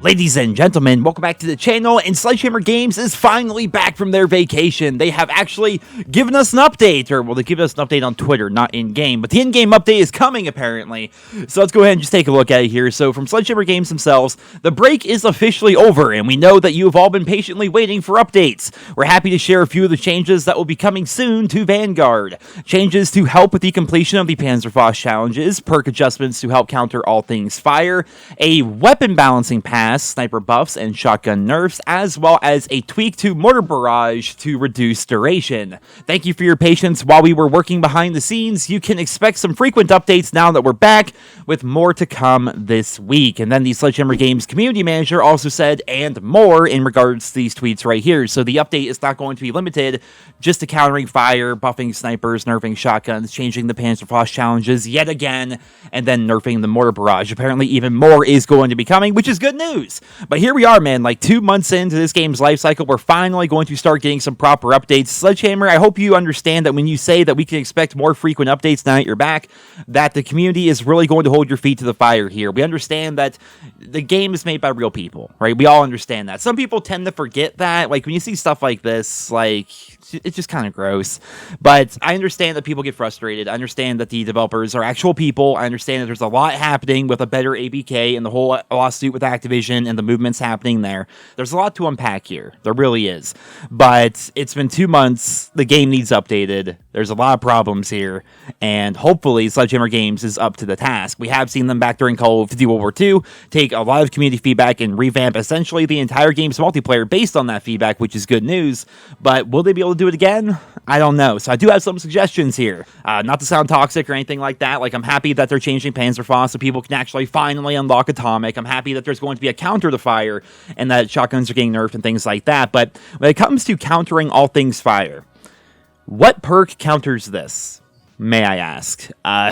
Ladies and gentlemen, welcome back to the channel, and Sledgehammer Games is finally back from their vacation. They have actually given us an update, or well, they give us an update on Twitter, not in-game, but the in-game update is coming, apparently. So let's go ahead and just take a look at it here. So from Sledgehammer Games themselves, the break is officially over, and we know that you have all been patiently waiting for updates. We're happy to share a few of the changes that will be coming soon to Vanguard. Changes to help with the completion of the Panzerfaust challenges, perk adjustments to help counter all things fire, a weapon balancing pass, sniper buffs and shotgun nerfs, as well as a tweak to mortar barrage to reduce duration. Thank you for your patience while we were working behind the scenes. You can expect some frequent updates now that we're back, with more to come this week. And then the Sledgehammer Games community manager also said, and more, in regards to these tweets right here. So the update is not going to be limited just to countering fire, buffing snipers, nerfing shotguns, changing the Panzerfaust challenges yet again, and then nerfing the mortar barrage. Apparently even more is going to be coming, which is good news. But here we are, man, like 2 months into this game's life cycle, we're finally going to start getting some proper updates. Sledgehammer, I hope you understand that when you say that we can expect more frequent updates now that you're back, that the community is really going to hold your feet to the fire here. We understand that the game is made by real people, right? We all understand that. Some people tend to forget that. Like, when you see stuff like this, like, it's just kind of gross. But I understand that people get frustrated. I understand that the developers are actual people. I understand that there's a lot happening with a better ABK and the whole lawsuit with Activision and the movements happening there. There's a lot to unpack here. There really is. But it's been 2 months. The game needs updated. There's a lot of problems here. And hopefully Sledgehammer Games is up to the task. We have seen them back during Call of Duty World War II take a lot of community feedback and revamp essentially the entire game's multiplayer based on that feedback, which is good news. But will they be able to do it again? I don't know. So I do have some suggestions here. Not to sound toxic or anything like that. Like, I'm happy that they're changing Panzerfaust so people can actually finally unlock Atomic. I'm happy that there's going to be a counter to fire and that shotguns are getting nerfed and things like that. But when it comes to countering all things fire, what perk counters this, may I ask? I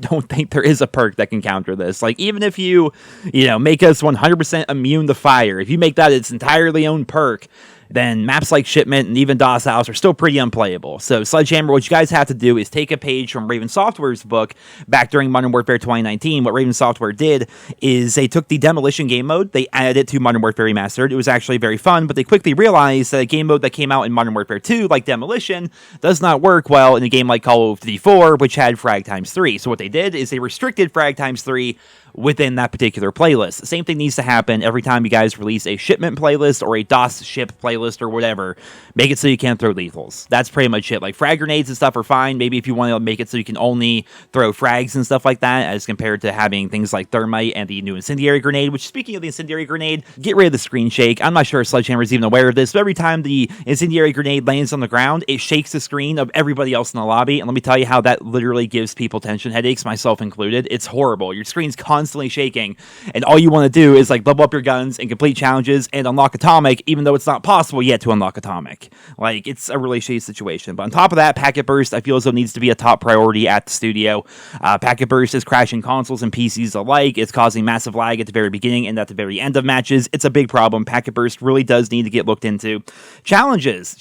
don't think there is a perk that can counter this. Like, even if you make us 100% immune to fire, if you make that its entirely own perk, then maps like Shipment and even DOS House are still pretty unplayable. So Sledgehammer, what you guys have to do is take a page from Raven Software's book back during Modern Warfare 2019. What Raven Software did is they took the Demolition game mode, they added it to Modern Warfare Remastered. It was actually very fun, but they quickly realized that a game mode that came out in Modern Warfare 2, like Demolition, does not work well in a game like Call of Duty 4, which had frag times 3. So what they did is they restricted frag times 3 within that particular playlist. The same thing needs to happen every time you guys release a Shipment playlist or a DOS ship playlist or whatever. Make it so you can't throw lethals. That's pretty much it. Like, frag grenades and stuff are fine. Maybe if you want to make it so you can only throw frags and stuff like that, as compared to having things like Thermite and the new Incendiary Grenade, which, speaking of the Incendiary Grenade, get rid of the screen shake. I'm not sure if Sledgehammer is even aware of this, but every time the Incendiary Grenade lands on the ground, it shakes the screen of everybody else in the lobby, and let me tell you how that literally gives people tension headaches, myself included. It's horrible. Your screen's constantly shaking, and all you want to do is, like, level up your guns and complete challenges and unlock Atomic, even though it's not possible yet to unlock Atomic. Like, it's a really shitty situation. But on top of that, Packet Burst, I feel as though needs to be a top priority at the studio. Packet Burst is crashing consoles and PCs alike. It's causing massive lag at the very beginning and at the very end of matches. It's a big problem. Packet Burst really does need to get looked into. Challenges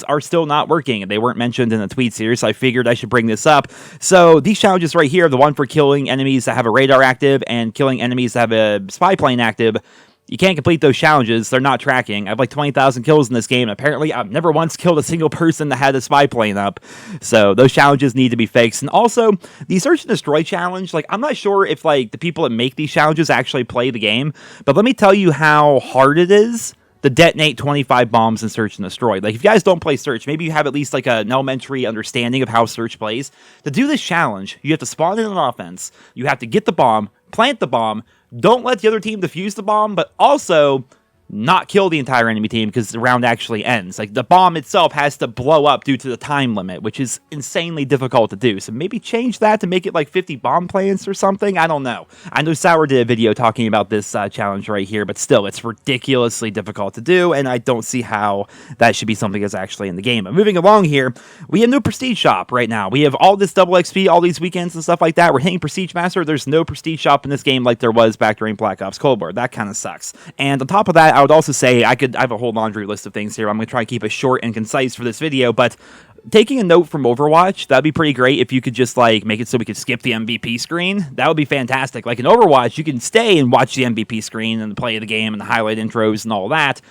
are still not working. They weren't mentioned in the tweets here, so I figured I should bring this up. So these challenges right here, the one for killing enemies that have a radar active and killing enemies that have a spy plane active, you can't complete those challenges. They're not tracking. I have like 20,000 kills in this game. Apparently, I've never once killed a single person that had a spy plane up. So those challenges need to be fixed. And also, the Search and Destroy challenge, like, I'm not sure if, like, the people that make these challenges actually play the game, but let me tell you how hard it is to detonate 25 bombs in Search and Destroy. Like, if you guys don't play Search, maybe you have at least, like, an elementary understanding of how Search plays. To do this challenge, you have to spawn in an offense, you have to get the bomb, plant the bomb, don't let the other team defuse the bomb, but also not kill the entire enemy team because the round actually ends. Like, the bomb itself has to blow up due to the time limit, which is insanely difficult to do. So maybe change that to make it like 50 bomb plants or something. I don't know. I know Sour did a video talking about this challenge right here, but still, it's ridiculously difficult to do, and I don't see how that should be something that's actually in the game. But moving along here, we have no Prestige Shop right now. We have all this double XP, all these weekends and stuff like that. We're hitting Prestige Master. There's no Prestige Shop in this game like there was back during Black Ops Cold War. That kind of sucks. And on top of that, I would also say I have a whole laundry list of things here. I'm going to try to keep it short and concise for this video, but taking a note from Overwatch, that'd be pretty great if you could just like make it so we could skip the MVP screen. That would be fantastic. Like in Overwatch, you can stay and watch the MVP screen and the play of the game and the highlight intros and all that.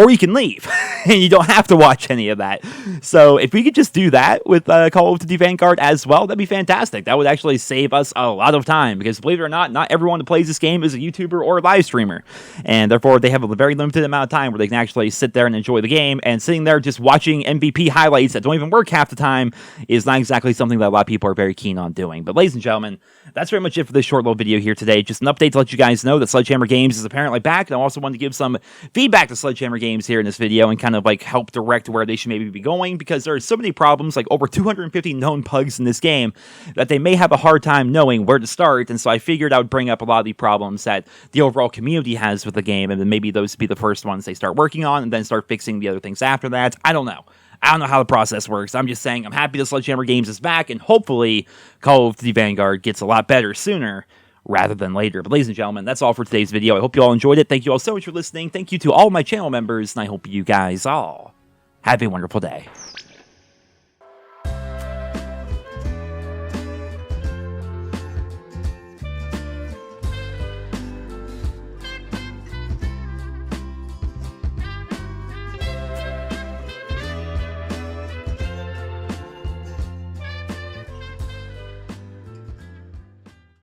Or you can leave, and you don't have to watch any of that. So if we could just do that with Call of Duty Vanguard as well, that'd be fantastic. That would actually save us a lot of time, because believe it or not everyone that plays this game is a YouTuber or a live streamer. And therefore, they have a very limited amount of time where they can actually sit there and enjoy the game. And sitting there just watching MVP highlights that don't even work half the time is not exactly something that a lot of people are very keen on doing. But ladies and gentlemen, that's very much it for this short little video here today. Just an update to let you guys know that Sledgehammer Games is apparently back. And I also wanted to give some feedback to Sledgehammer Games here in this video and kind of like help direct where they should maybe be going, because there are so many problems, like over 250 known bugs in this game, that they may have a hard time knowing where to start. And so I figured I would bring up a lot of the problems that the overall community has with the game, and then maybe those would be the first ones they start working on and then start fixing the other things after that. I don't know how the process works. I'm just saying I'm happy that Sledgehammer Games is back, and hopefully Call of Duty Vanguard gets a lot better sooner rather than later. But ladies and gentlemen, that's all for today's video. I hope you all enjoyed it. Thank you all so much for listening. Thank you to all my channel members, and I hope you guys all have a wonderful day.